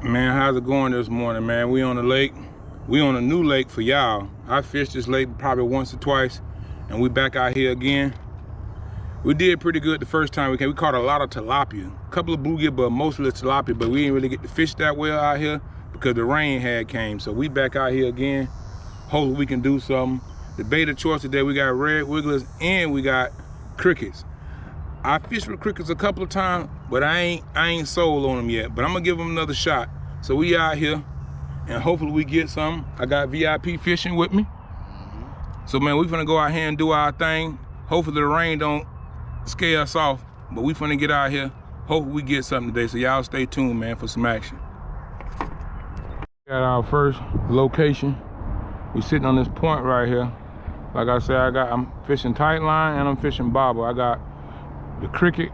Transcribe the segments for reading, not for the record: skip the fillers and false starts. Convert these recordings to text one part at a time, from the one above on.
Man, how's it going this morning, man? We on the lake. We on a new lake for y'all. I fished this lake probably once or twice, and we back out here again. We did pretty good the first time we came. We caught a lot of tilapia, a couple of bluegill, but mostly tilapia, but we didn't really get to fish that well out here because the rain had came. So we back out here again. Hopefully we can do something. The bait of choice today, we got red wigglers and we got crickets. I fished with crickets a couple of times, but I ain't sold on them yet, but I'm gonna give them another shot. So we out here and hopefully we get some. I got VIP fishing with me. So man, we finna go out here and do our thing. Hopefully the rain don't scare us off, but we finna get out here. Hopefully we get something today, so y'all stay tuned, man, for some action. Got our first location. We sitting on this point right here. Like I said, I'm fishing tight line and I'm fishing bobber. I got the cricket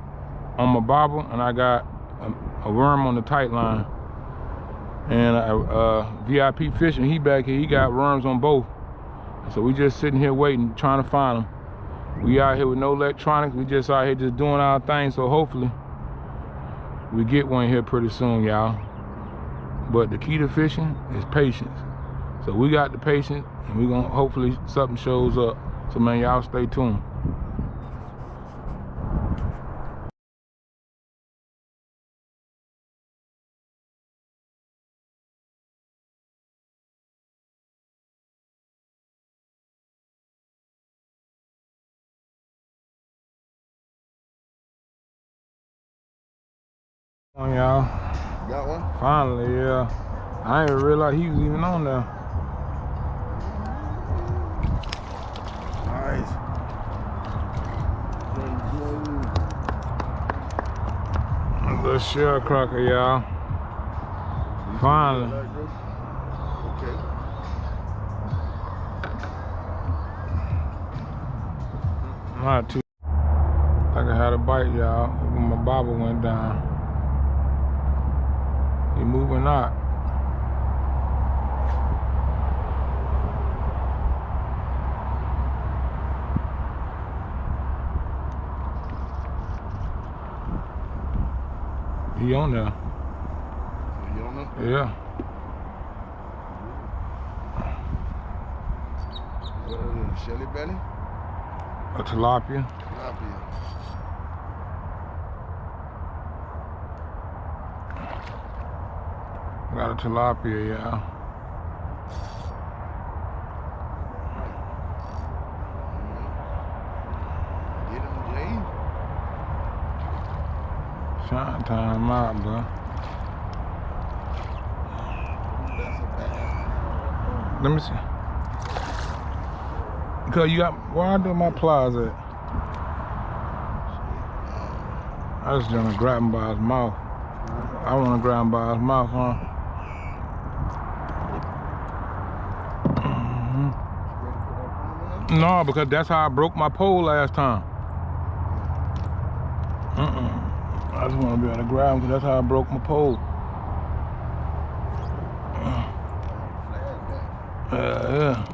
on my bobber and I got a worm on the tight line. And VIP fishing, he back here, he got worms on both. So we just sitting here waiting, trying to find them. We out here with no electronics, we just out here just doing our thing, so hopefully we get one here pretty soon, y'all. But the key to fishing is patience. So we got the patience, and we gonna hopefully something shows up. So man, y'all stay tuned. On y'all. Got one? Finally, yeah. I didn't even realize he was even on there. Nice. A little shell cracker, y'all. Finally. Okay. Not too. I think I had a bite, y'all, when my bobber went down. He moving out. He on there. He on there? Yeah. What is it? Shelly belly? A tilapia. Tilapia. Got a tilapia, yeah. Get him, Jay. Shine time out, bro. That's a bad. Let me see. Because you got, where I do my pliers at? I just want to grab him by his mouth. I want to grab him by his mouth, huh? No, because that's how I broke my pole last time. I just want to be able to grab him because that's how I broke my pole. Yeah.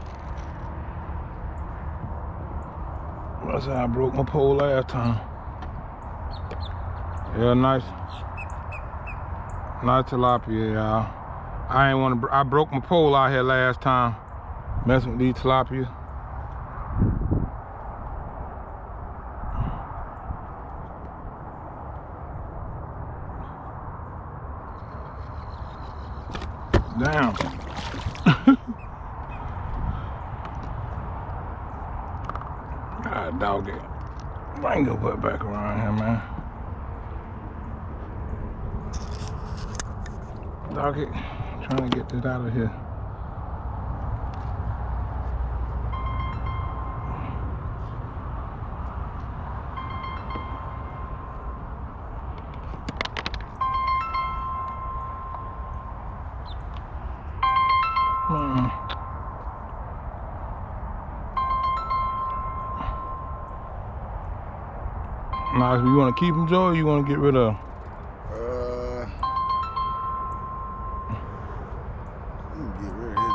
That's how I broke my pole last time. Yeah, nice tilapia, y'all. I broke my pole out here last time, messing with these tilapia. Damn. God dog it. I ain't gonna put it back around here, man. Dog it. Trying to get this out of here. Now, you want to keep them, Joe, or you want to get rid of them? Get rid of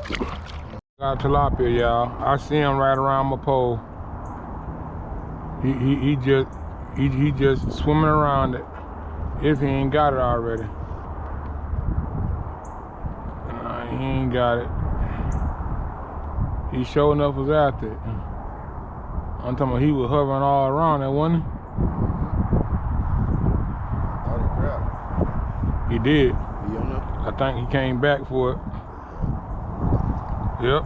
his Got tilapia, y'all. I see him right around my pole. He just swimming around it. If he ain't got it already. Nah, he ain't got it. He sure enough was out there. I'm talking about he was hovering all around there, wasn't he? Oh, the crap. He did. You don't know? I think he came back for it. Yep.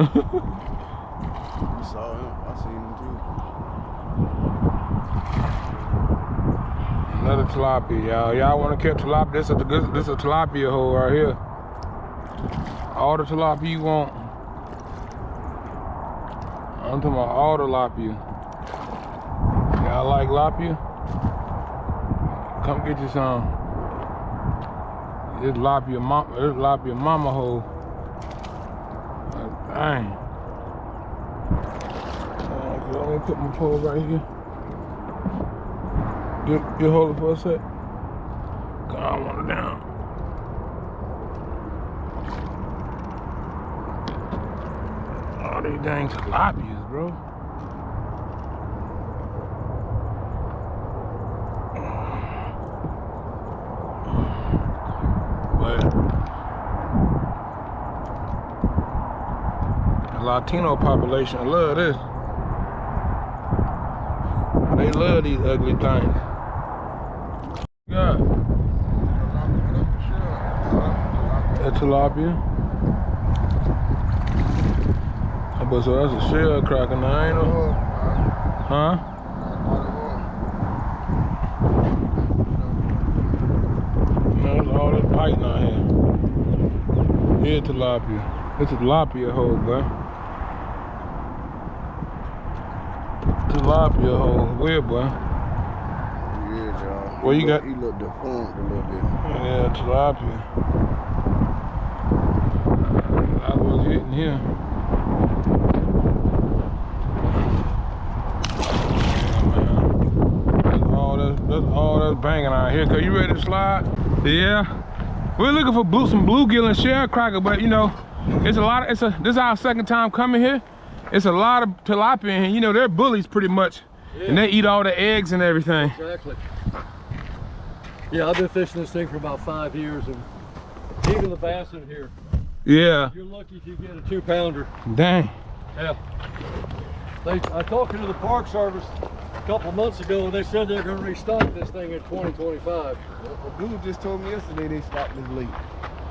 You saw him. I seen him too. Another tilapia, y'all. Y'all want to catch tilapia? This is a tilapia hole right here. All the tilapia you want. I'm talking about all the tilapia. Y'all like tilapia? Come get you some. This tilapia mama hole. Dang. Let me put my pole right here. You hold it for a sec. I want it down. All these dang tilapias, bro. But the Latino population love this. They love these ugly things. Yeah. That tilapia. But so that's a shell cracker now, ain't it? Huh? Man, there's all this biting out here. Yeah, tilapia. It's a tilapia hole, boy. Tilapia hole. Weird, boy. Yeah, y'all. Well, you got. He looked deformed a little bit. Yeah, tilapia. I was hitting here. That's all that's banging out here. Cause you ready to slide? Yeah. We're looking for some bluegill and shell cracker, but you know, it's a lot. This is our second time coming here. It's a lot of tilapia in here. You know, they're bullies pretty much, yeah. And they eat all the eggs and everything. Exactly. Yeah, I've been fishing this thing for about 5 years, and even the bass in here. Yeah. You're lucky if you get a 2-pounder. Dang. Yeah. I talked to the Park Service a couple months ago, and they said they're going to restock this thing in 2025. A dude just told me yesterday they stopped this lake.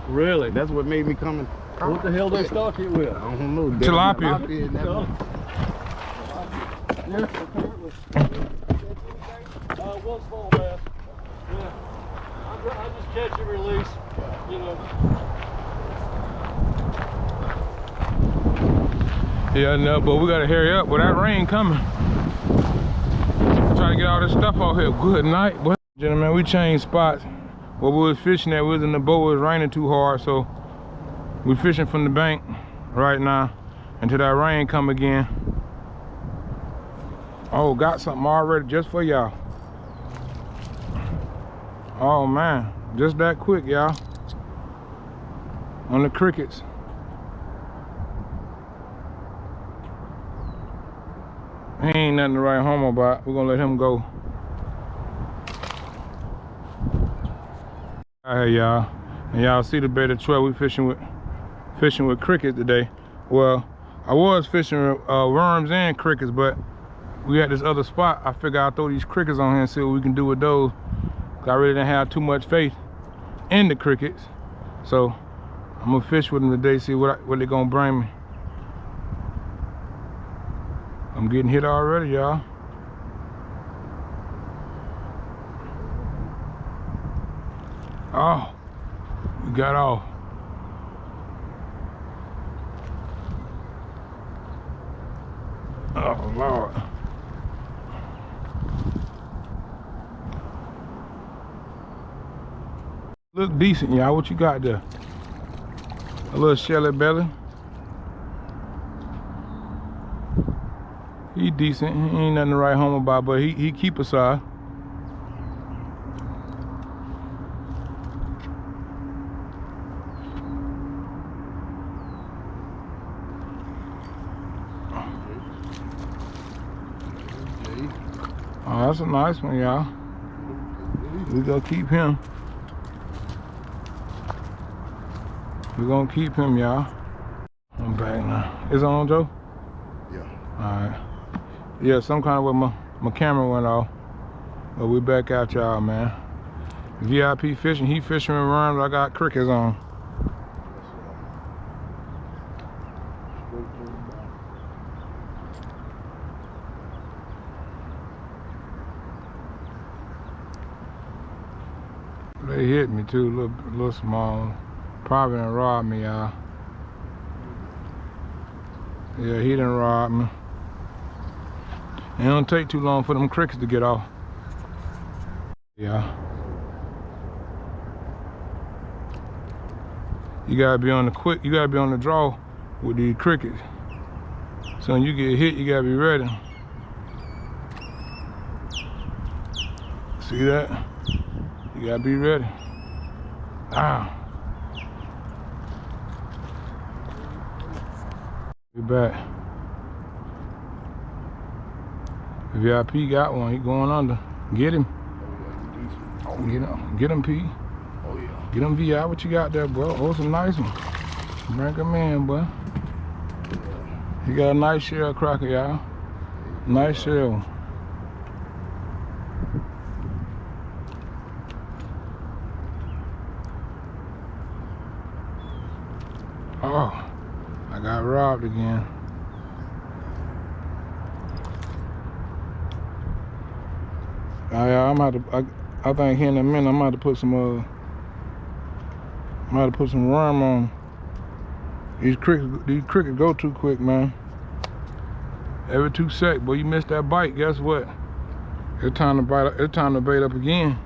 Really? That's what made me come in. What the hell they stock it with? I don't know. Tilapia. Yeah, apparently. One small bass. Yeah. I just catch and release, you know. Yeah, no, but we gotta hurry up with that rain coming. Trying to get all this stuff out here. Good night, boy. Gentlemen, we changed spots. Where we was fishing at, we was in the boat, it was raining too hard, so we're fishing from the bank right now until that rain come again. Oh, got something already just for y'all. Oh man, just that quick, y'all. On the crickets. He ain't nothing to write home about. We're gonna let him go. All right, y'all, and y'all see the bait of trout. We fishing with crickets today. Well, I was fishing with worms and crickets, but we had this other spot. I figured I'd throw these crickets on here and see what we can do with those. I really didn't have too much faith in the crickets, so I'm gonna fish with them today, see what they're gonna bring me. I'm getting hit already, y'all. Oh, we got off. Oh Lord. Look decent, y'all. What you got there? A little shelly belly. He decent. He ain't nothing to write home about, but he keep aside. Oh, that's a nice one, y'all. We gonna keep him. We gonna keep him, y'all. I'm back now. Is it on, Joe? Yeah. Alright. Yeah, some kind of way my camera went off. But we back out, y'all, man. VIP fishing. He fishing with worms. I got crickets on. They hit me too, a little small. Probably done robbed me, y'all. Yeah, he done robbed me. It don't take too long for them crickets to get off. Yeah. You gotta be on the draw with these crickets. So when you get hit, you gotta be ready. See that? You gotta be ready. Ah. We back. VIP got one. He going under. Get him. Get him, P. Oh yeah. Get him VI. What you got there, bro? Oh, some nice one. Bring him in, boy. He got a nice shell cracker, y'all. Nice shell. Oh, I got robbed again. I'm about to. I think here in a minute I'm about to put some worm on. These crickets go too quick, man. Every 2 seconds, boy, you miss that bite. Guess what? It's time to bite. It's time to bait up again.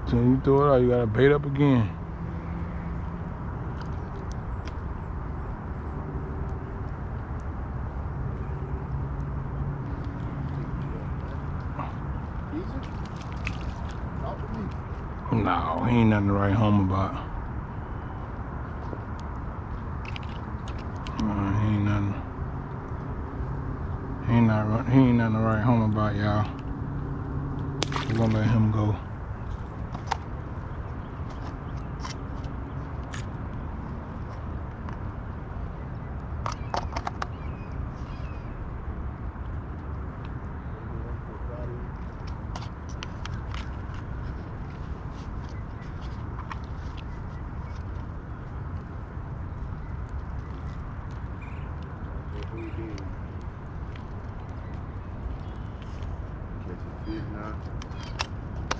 So you throw it out, you gotta bait up again. No, he ain't nothing to write home about. He ain't nothing. He ain't nothing to write home about, y'all. We're gonna let him go.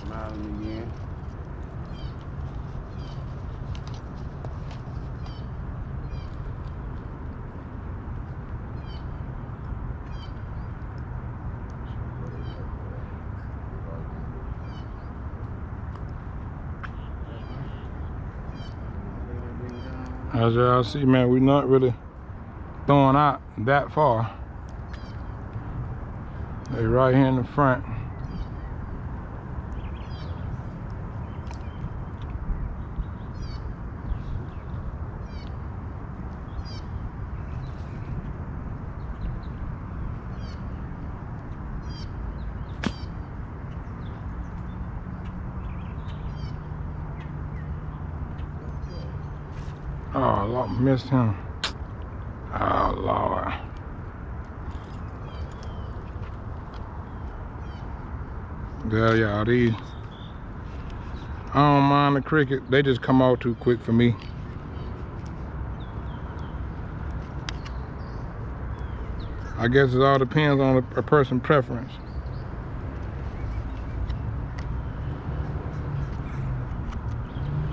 Smiling again. As y'all see, man, we're not really throwing out that far. They right here in the front. Oh, Lord, missed him. Oh, Lord. There, y'all, these. I don't mind the cricket. They just come out too quick for me. I guess it all depends on a person's preference.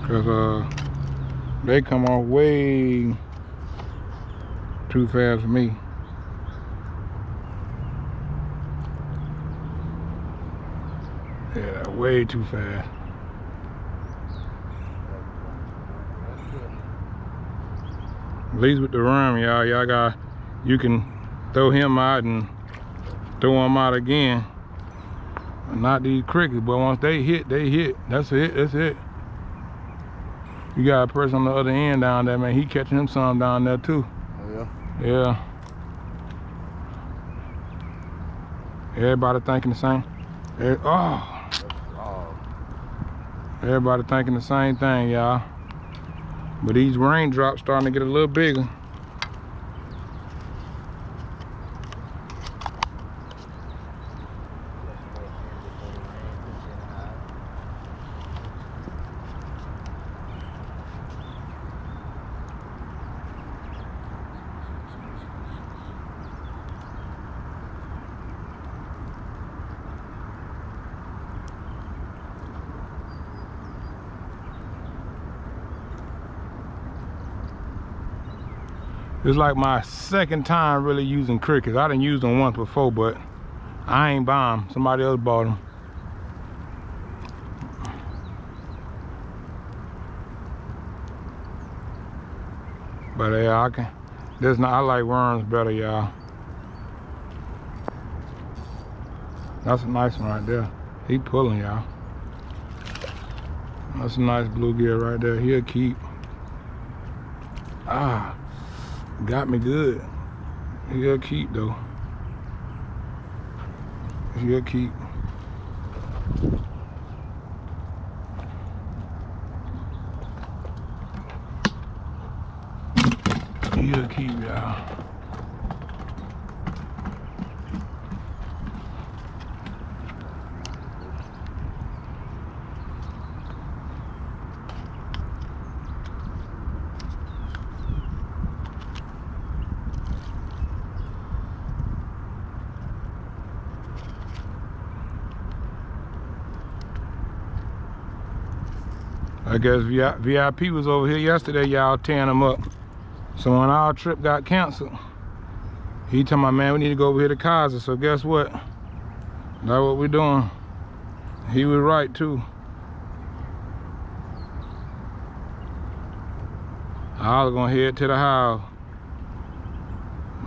Cause they come off way too fast for me. Yeah, way too fast. At least with the worm, y'all you can throw him out and throw him out again. Not these crickets, but once they hit, they hit. That's it, that's it. You got a person on the other end down there, man. He catching him some down there too. Oh, yeah? Yeah. Everybody thinking the same. Oh. Everybody thinking the same thing, y'all. But these raindrops starting to get a little bigger. It's like my second time really using crickets. I done used them once before, but I ain't buy them. Somebody else bought them. But yeah, I like worms better, y'all. That's a nice one right there. He pulling, y'all. That's a nice bluegill right there. He'll keep. Ah. Got me good. He'll keep though. He'll keep. He'll keep, y'all. I guess VIP was over here yesterday, y'all, tearing them up. So when our trip got canceled, he told my man, we need to go over here to Kaiser. So guess what? That's what we're doing. He was right too. I was gonna head to the house.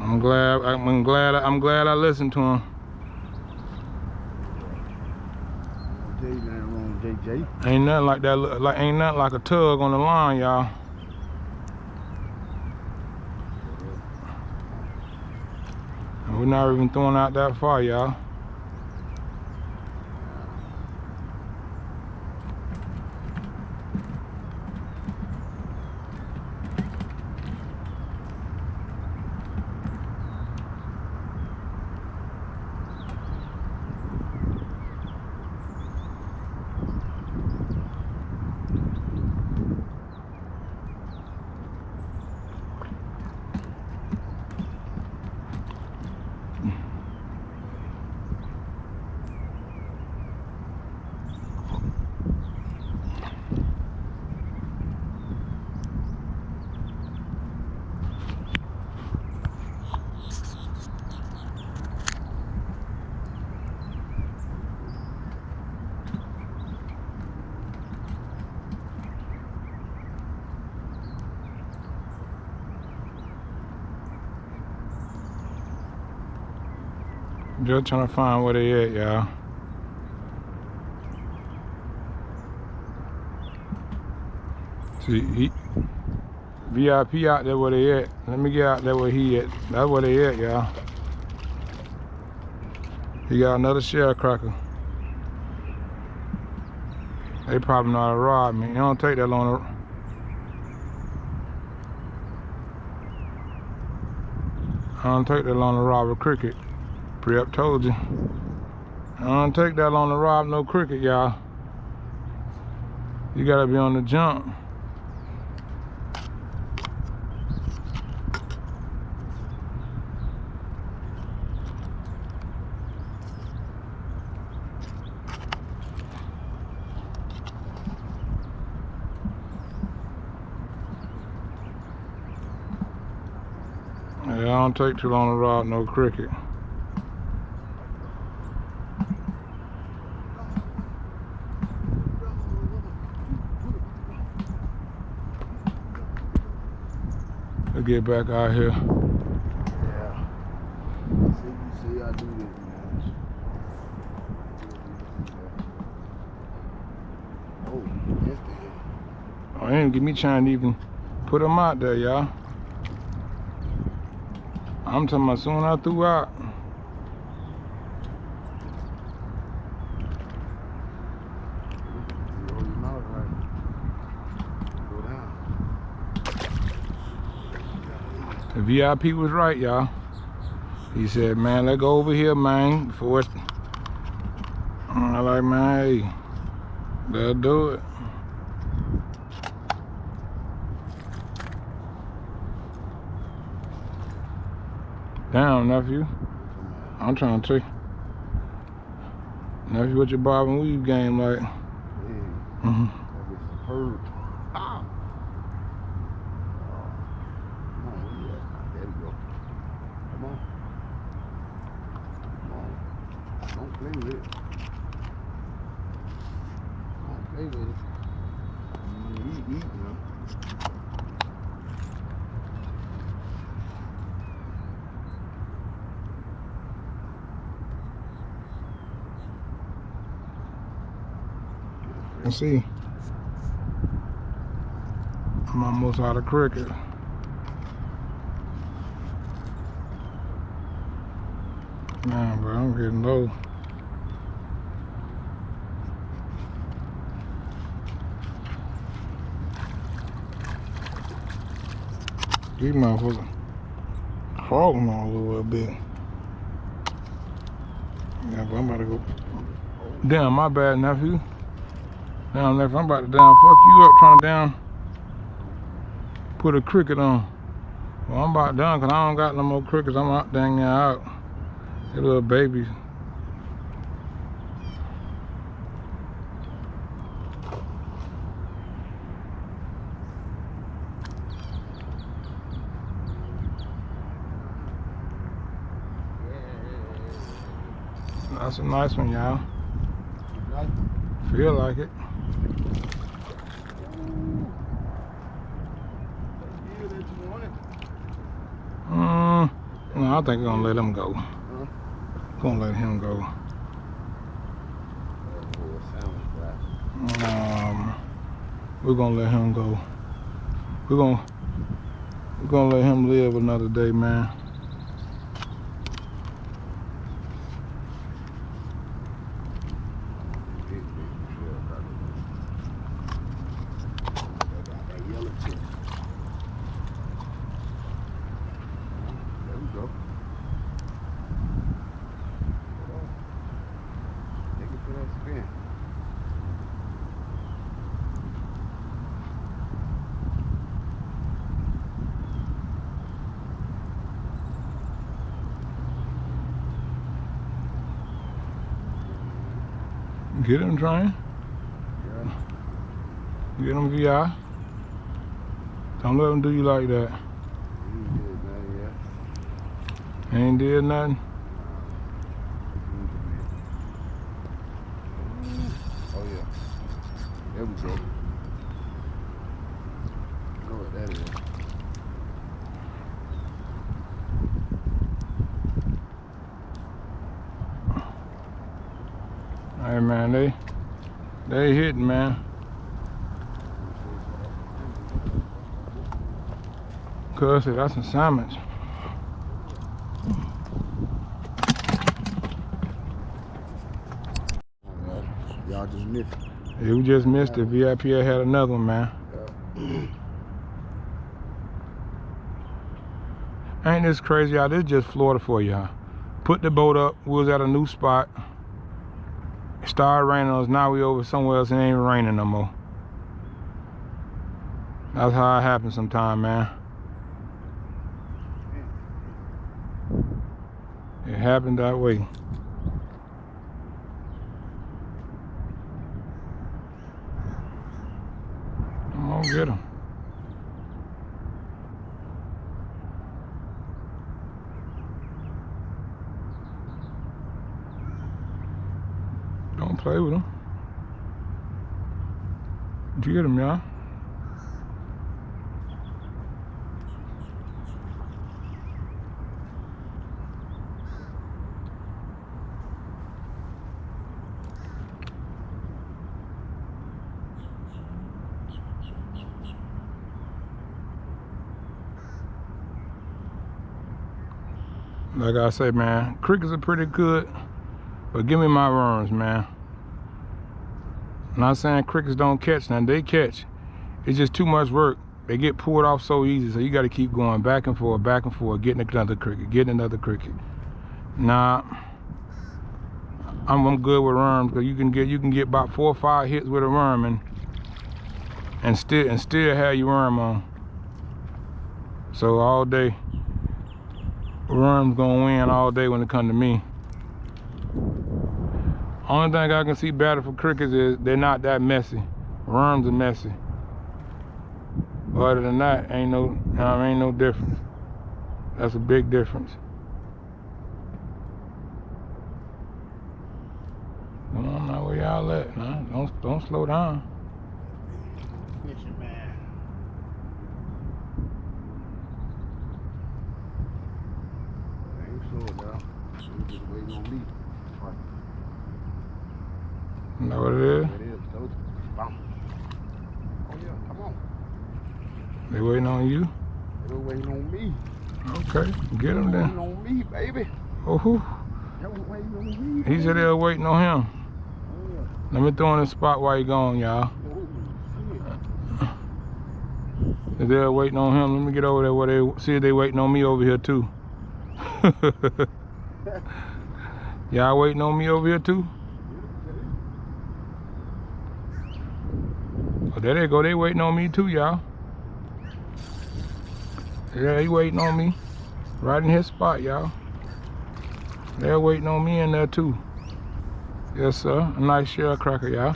I'm glad I listened to him. Ain't nothing like that. Ain't nothing like a tug on the line, y'all. And we're not even throwing out that far, y'all. Just trying to find where they at, y'all. See, VIP out there where they at. Let me get out there where he at. That's where they at, y'all. He got another sharecracker. They probably know how to rob me. It don't take that long to... I don't take that long to rob a cricket. Prep told you. I don't take that long to rob no cricket, y'all. You gotta be on the jump. Yeah, I don't take too long to rob no cricket. Let's get back out here. Yeah. See, I do this, man. Oh, yes, they I didn't give me trying to even put them out there, y'all. I'm talking about soon I threw out. Roll your mouth right. Go down. The VIP was right, y'all. He said, man, let's go over here, man, before it. I like, man, hey, they'll do it. Damn, nephew. I'm trying to tell you. Nephew, what your bob and weave game like? Yeah. Mm-hmm. That was superb. Ah. Come on, where you at? There we go. Come on. Come on. Don't play with it. Don't play with it. Eat, you know. Let's see. I'm almost out of cricket. Man, bro, I'm getting low. These motherfuckers crawling all a little bit. Yeah, but I'm about to go. Damn, my bad, nephew. Damn, nephew, I'm about to fuck you up trying to put a cricket on. Well, I'm about done because I don't got no more crickets. I'm out dang near out. They little babies. That's a nice one, y'all. Feel like it. No, I think we're gonna let him go. Gonna let him go. We're gonna let him go. We're gonna let him live another day, man. Get him, trying. Yeah. Get him VI. Don't let him do you like that. He Ain't ain't did nothing yet. did nothing. Oh yeah. There we go. You know what that is. Hey man, they hitting, man. Cuz that's some salmons. Y'all just missed it. Yeah, we just missed it. VIP had another one, man. Ain't this crazy, y'all? This is just Florida for y'all. Put the boat up. We was at a new spot. It started raining on us. Now we over somewhere else and it ain't raining no more. That's how it happens sometimes, man. It happened that way. I'm gonna get him. Don't play with him. Get him, y'all. Like I say, man, crickets are pretty good, but give me my worms, man. I'm not saying crickets don't catch, now they catch. It's just too much work. They get pulled off so easy, so you got to keep going back and forth, getting another cricket, getting another cricket. Nah, I'm good with worms because you can get about 4 or 5 hits with a worm and still have your worm on. So all day, worms gonna win all day when it come to me. Only thing I can see better for crickets is they're not that messy. Worms are messy. Other than that, ain't no difference. That's a big difference. Come on now, where y'all at? Nah, don't slow down. Fishing, man. I ain't slow now. She just waiting on me. You know what it is? It is. Told you. Bam. Oh yeah, come on. They waiting on you? They were waiting on me. Okay, get them They were then. waiting on me, baby. Oh, who? They were waiting on me. He said they were waiting on him. Oh, yeah. Let me throw in the spot while you gone, y'all. Oh, shit. If they're waiting on him, let me get over there where they see if they waiting on me over here too. Y'all waiting on me over here too? Oh, there they go. They waiting on me too, y'all. Yeah, he waiting on me. Right in his spot, y'all. They're waiting on me in there too. Yes, sir. A nice shell cracker, y'all.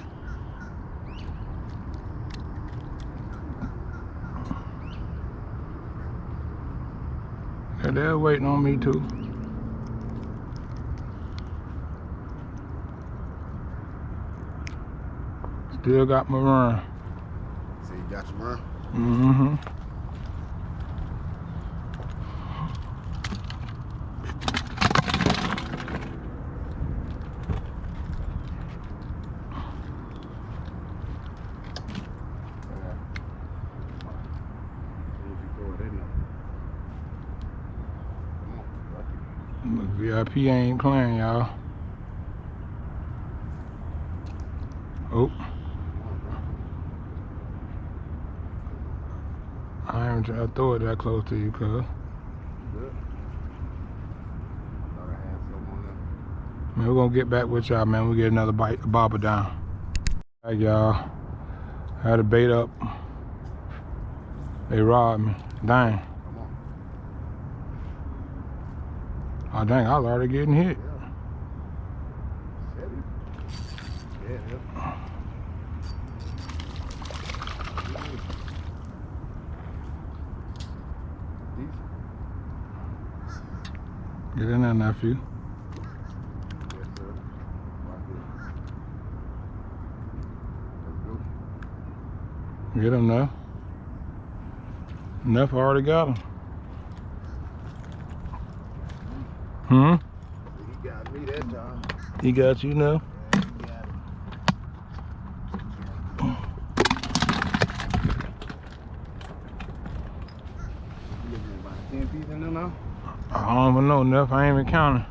Yeah, they're waiting on me too. Still got my run. So you got your run? Mm-hmm. VIP ain't playing, y'all. Oh. I ain't trying to throw it that close to you, cuz. Good. Thought I had some on there. Man, we're gonna get back with y'all, man. We get another bobber down. All right, y'all. Had a bait up. They robbed me. Dang. Come on. Oh, dang, I was already getting hit. Yeah. Steady. Yeah. Get in there, nephew. Yes, sir. Right here. Let's go. Get him now. Neff already got him. Hmm? He got me that time. He got you now? Yeah, he got it. You looking at about 10 pieces in there now? I don't even know, Neff. I ain't even counting.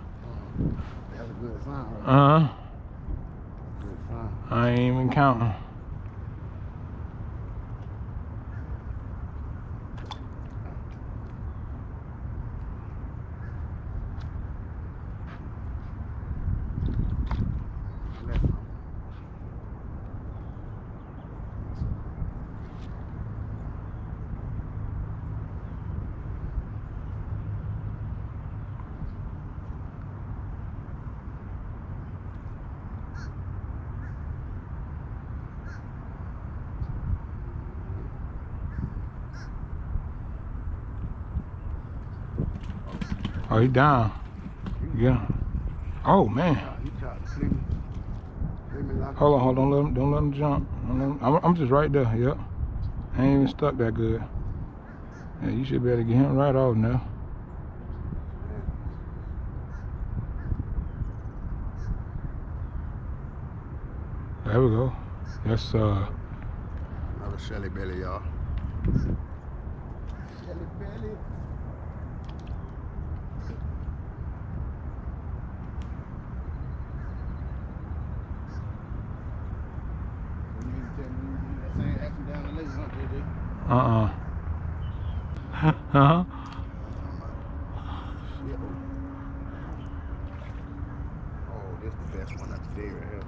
That's a good sign, right? Uh-huh. Good sign. I ain't even counting. Oh, he down. Yeah. Oh, man. He tried to fling me like Hold on. Don't let him jump. I'm just right there. Yep. I ain't even stuck that good. Yeah, you should be able to get him right off now. There we go. That's another shelly belly, y'all. Shelly belly. Uh-huh. Oh, this the best one of the day right here.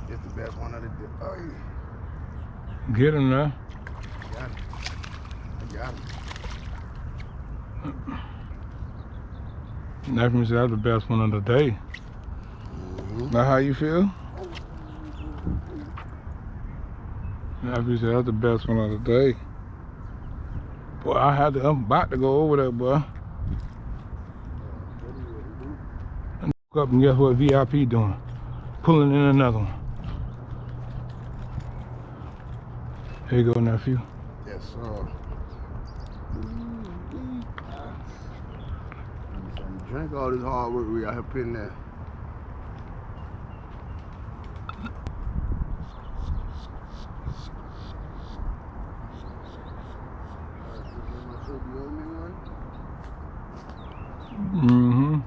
This the best one of the day. Oh, yeah. Get him now. Got it. I got him. That means that's the best one of the day. Now how you feel? That means that's the best one of the day. Boy, I'm about to go over there, boy. Look up and guess what VIP doing? Pulling in another one. Here you go, nephew. Yes, sir. Drink all this hard work we out here putting there. Mm-hmm.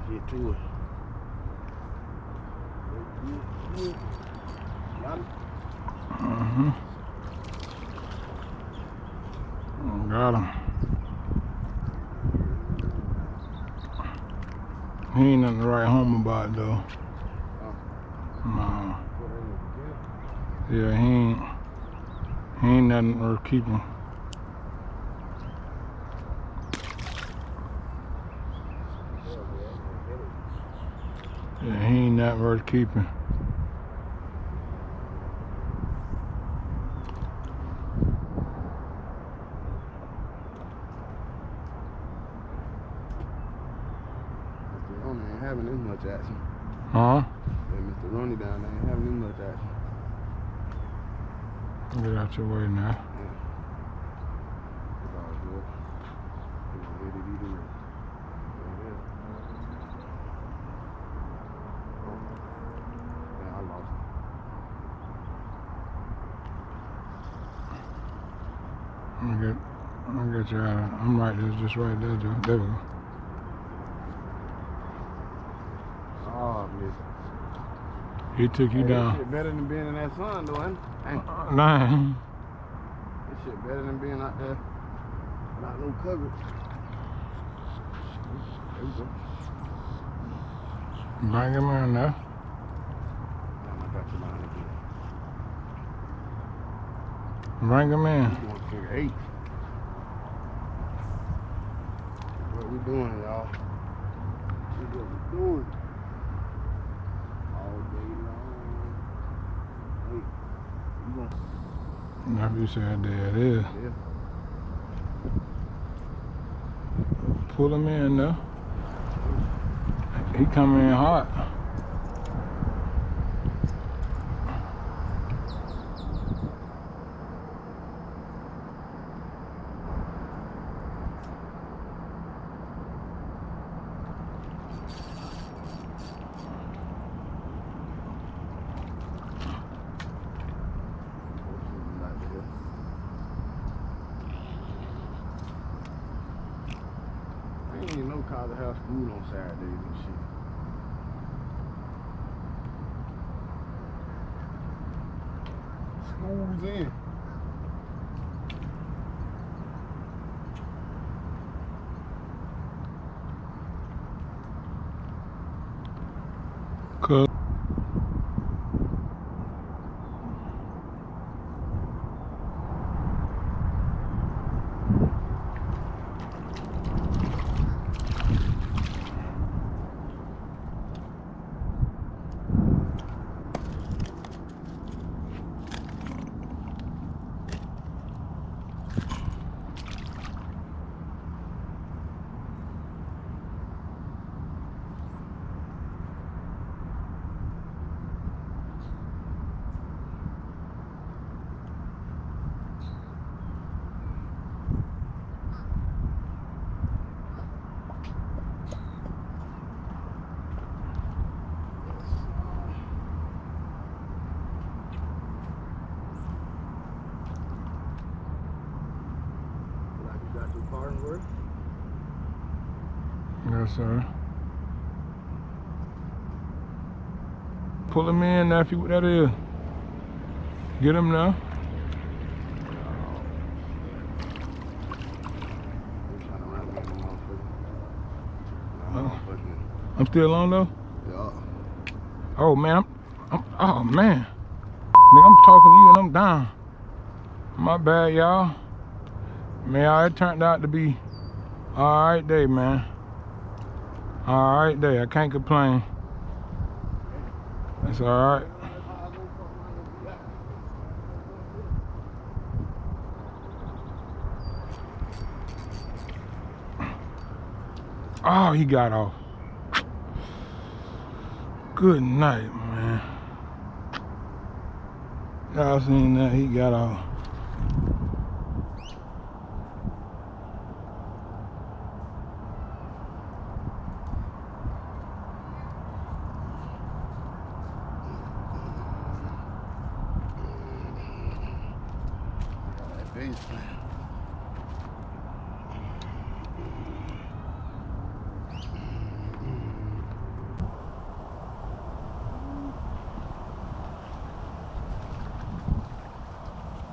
Get to it. Mm-hmm. Got him. He ain't nothing to write home about though. No. Yeah, he ain't nothing worth keeping. Yeah, he ain't nothing worth keeping. Ain't having this much action. Huh? Yeah, Mr. Ronnie down there ain't having this much action. Get out your way now. Yeah. It's all good. We're gonna hit it either way. Yeah. Man, I lost it. I'm gonna get you out of it. I'm right there, just right there, Joe. There we go. Oh, miss. He took you down. This shit better than being in that sun, though, ain't it? Nah. This shit better than being out there without no coverage. There we go. Bring him in now. Damn, I got you behind again. Bring him in. We doing figure 8. What we doing, y'all? This is what we doing. All day long. Hey, you gonna... Now you said there it is. Yeah. Pull him in now. He coming in hot. Ain't even no cause to have school on Saturdays and shit. School's in. Cool. Yes, sir. Pull him in, nephew. What that is? Get him now. I'm still on though? Yeah. Oh man, oh man. Nigga, I'm talking to you and I'm down. My bad, y'all. Man, it turned out to be alright day, man. Alright day, I can't complain. It's alright. Oh, he got off. Good night, man. Y'all seen that? He got off.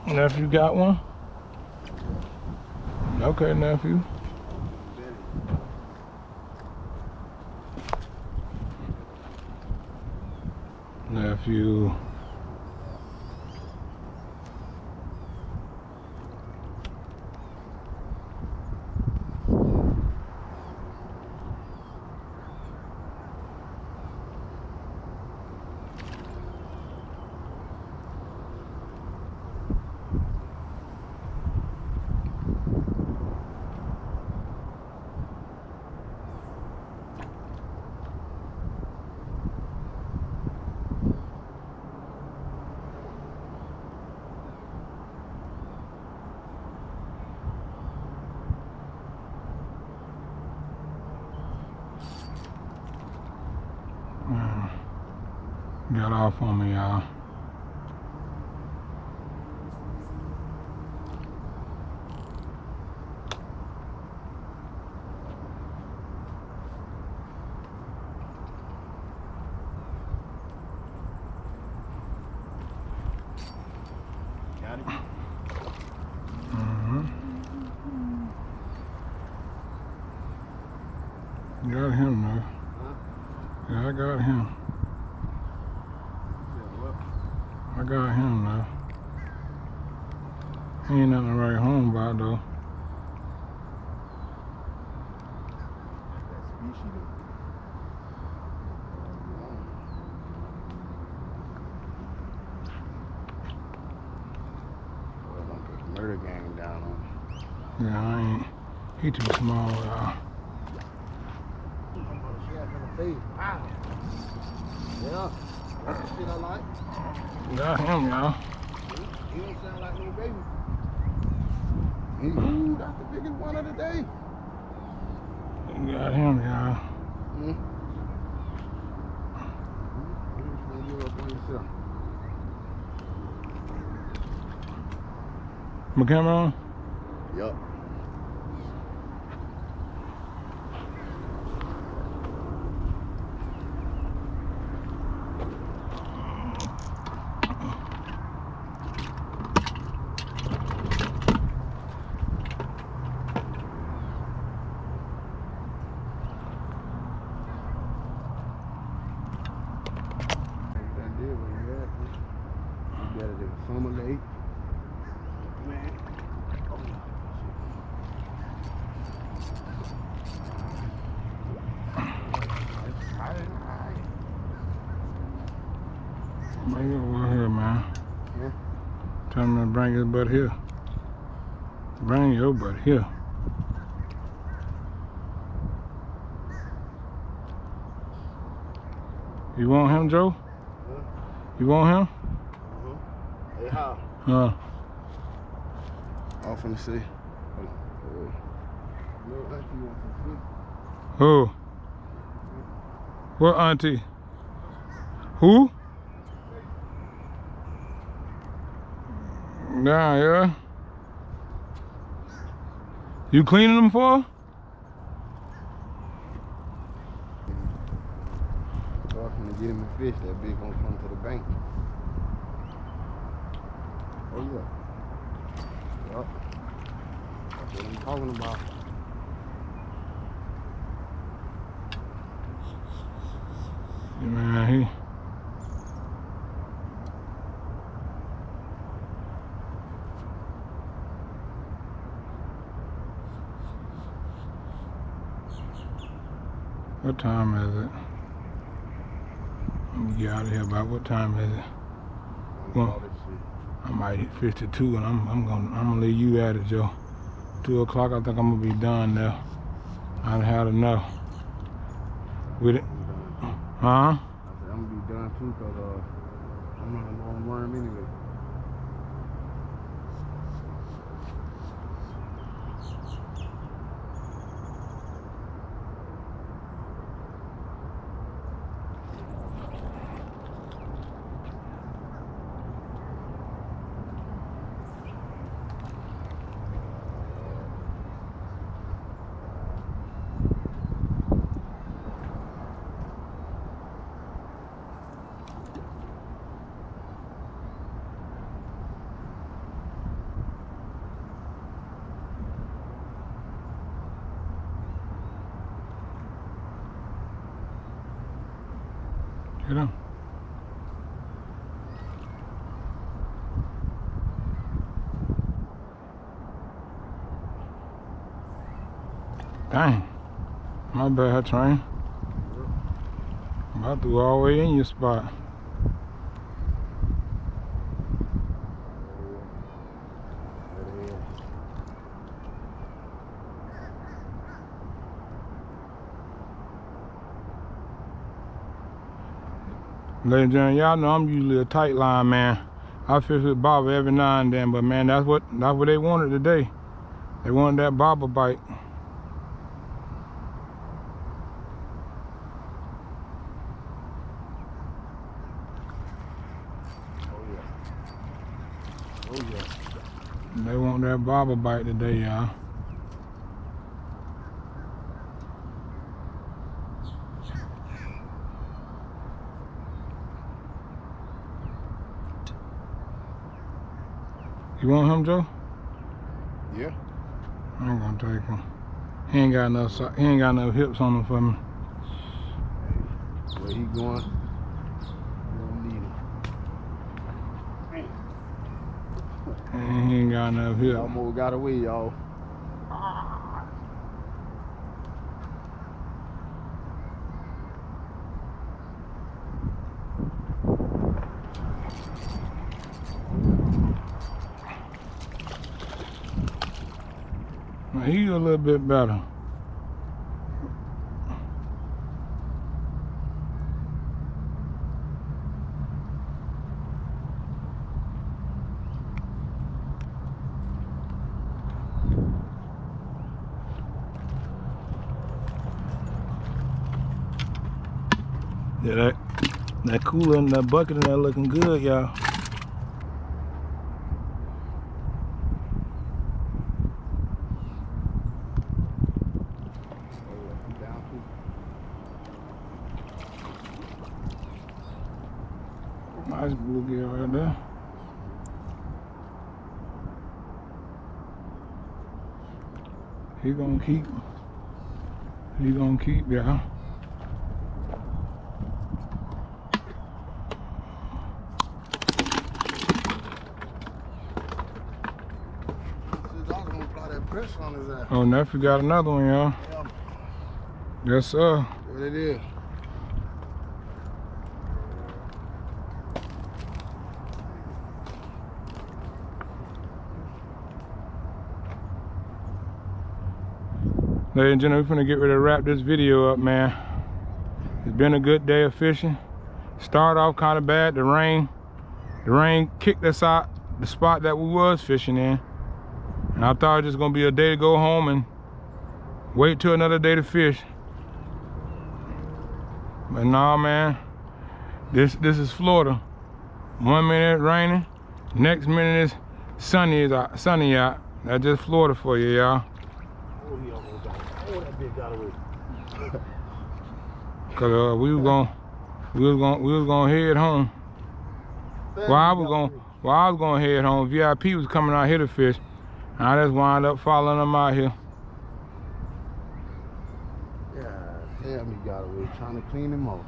Nephew got one? Okay, nephew. Nephew. Got off on me, y'all. Got it? Got him, though. Huh? Yeah, I got him. I got him now. He ain't nothing to write home about though. That species though. Gonna put the murder gang down on him. Yeah, I ain't. He too small, y'all. Wow. Yeah. That's the shit I like. Got him, y'all. He don't sound like no baby. Ooh, that's the biggest one of the day. Got him, y'all. My camera on? Yup. Summer lake. Man. Oh, Bring it over here, man. Yeah. Tell him to bring his butt here. Bring your butt here. You want him, Joe? Huh? You want him? Hey, how? Off in the sea. Little auntie wants some food. Who? What auntie? Who? Nah, yeah. You cleaning them for her? Talking Gonna get him a fish. That big gonna come to the bank. Oh yeah. Yup. That's what I'm talking about. Yeah, man, what time is it? Let me get out of here. About what time is it? Well, I might hit 52, and I'm gonna leave you at it, Joe. 2 o'clock. I think I'm gonna be done now. I've had enough with it. Huh? I said I'm gonna be done too, cause I'm running low on worm anyway. Get on. Dang. My bad, train. I threw all the way in your spot. Ladies and gentlemen, y'all know I'm usually a tight line man. I fish with bobber every now and then, but man, that's what they wanted today. They wanted that bobber bite. Oh yeah. They want that bobber bite today, y'all. You want him, Joe? Yeah. I ain't gonna take him. He ain't got enough hips on him for me. Where he going? You don't need it. And he ain't got enough hips. Almost got away, y'all. He's a little bit better. Yeah, that cooler in that bucket in there looking good, y'all. Nice bluegill right there. He gonna keep, y'all. Oh, nephew got another one, y'all. Yes, sir. There it is. Ladies and gentlemen, we're finna get ready to wrap this video up, man. It's been a good day of fishing. Started off kind of bad. The rain kicked us out the spot that we was fishing in. And I thought it was just gonna be a day to go home and wait till another day to fish. But nah, man, this is Florida. 1 minute raining, next minute is sunny out. That's just Florida for you, y'all. Oh, he almost got it. Oh, that big got away. Cause we We was gonna head home. While I was gonna head home, VIP was coming out here to fish. And I just wound up following them out here. Yeah, damn, he got away trying to clean him off.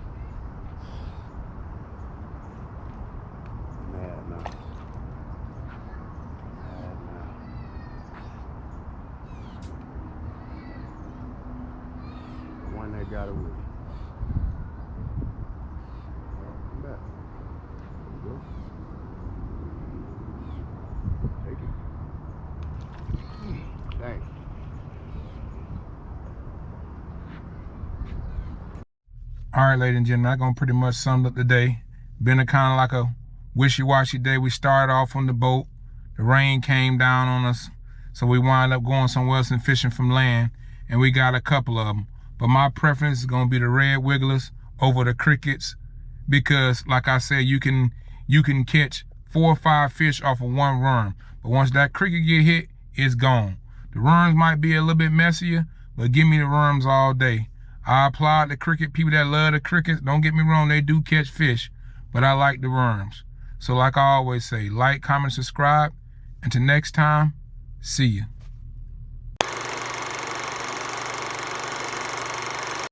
Mad now. The one that got away. Come back. There you go. Take it. Dang. All right, ladies and gentlemen, I'm gonna pretty much sum up the day. Been a kind of like a wishy-washy day. We started off on the boat. The rain came down on us, so we wound up going somewhere else and fishing from land, and we got a couple of them. But my preference is gonna be the red wigglers over the crickets, because like I said, you can catch 4 or 5 fish off of one worm, but once that cricket get hit, it's gone. The worms might be a little bit messier, but give me the worms all day. I applaud the cricket people that love the crickets. Don't get me wrong, they do catch fish, but I like the worms. So like I always say, like, comment, subscribe. Until next time, see ya.